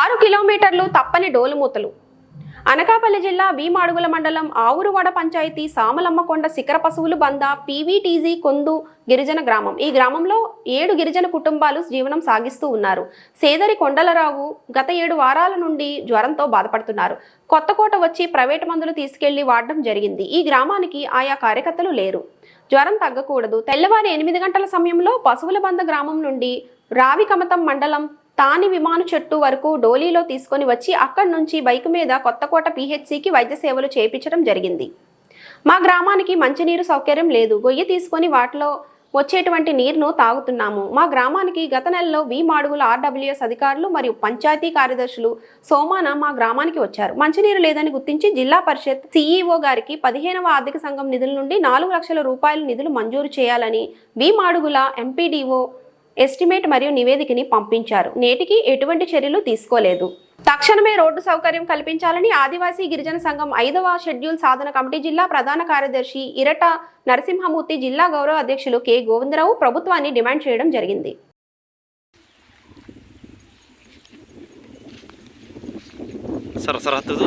6 కిలోమీటర్లు తప్పని డోలుమూతలు. అనకాపల్లి జిల్లా భీమాడుగుల మండలం ఆవురువాడ పంచాయతీ సామలమ్మకొండ శిఖర పశువులు బంద పీవీటీజీ కొందు గిరిజన గ్రామం. ఈ గ్రామంలో 7 గిరిజన కుటుంబాలు జీవనం సాగిస్తూ ఉన్నారు. సేదరి కొండలరావు గత 7 వారాల నుండి జ్వరంతో బాధపడుతున్నారు. కొత్తకోట వచ్చి ప్రైవేటు మందులు తీసుకెళ్లి వాడడం జరిగింది. ఈ గ్రామానికి ఆయా కార్యకర్తలు లేరు. జ్వరం తగ్గకూడదు. తెల్లవారి 8 గంటల సమయంలో పశువుల బంద గ్రామం నుండి రావికమతం మండలం తాని విమాను చెట్టు వరకు డోలీలో తీసుకొని వచ్చి అక్కడి నుంచి బైక్ మీద కొత్తకోట పీహెచ్సికి వైద్య సేవలు చేయించడం జరిగింది. మా గ్రామానికి మంచినీరు సౌకర్యం లేదు. గొయ్యి తీసుకొని వాటిలో వచ్చేటువంటి నీరును తాగుతున్నాము. మా గ్రామానికి గత నెలలో భీమాడుగుల ఆర్డబ్ల్యూఎస్ అధికారులు మరియు పంచాయతీ కార్యదర్శులు సోమాన మా గ్రామానికి వచ్చారు. మంచినీరు లేదని గుర్తించి జిల్లా పరిషత్ సిఈఓ గారికి 15వ ఆర్థిక సంఘం నిధుల నుండి 4 లక్షల రూపాయల నిధులు మంజూరు చేయాలని భీమాడుగుల ఎంపీడీఓ ఎస్టిమేట్ మరియు నివేదికని పంపించారు. నేటికి ఎటువంటి చర్యలు తీసుకోలేదు. తక్షణమే రోడ్డు సౌకర్యం కల్పించాలని ఆదివాసీ గిరిజన సంఘం 5వ షెడ్యూల్ సాధన కమిటీ జిల్లా ప్రధాన కార్యదర్శి ఇరట నరసింహమూర్తి, జిల్లా గౌరవ అధ్యక్షులు కె గోవిందరావు ప్రభుత్వాన్ని డిమాండ్ చేయడం జరిగింది. సరసరహద్దు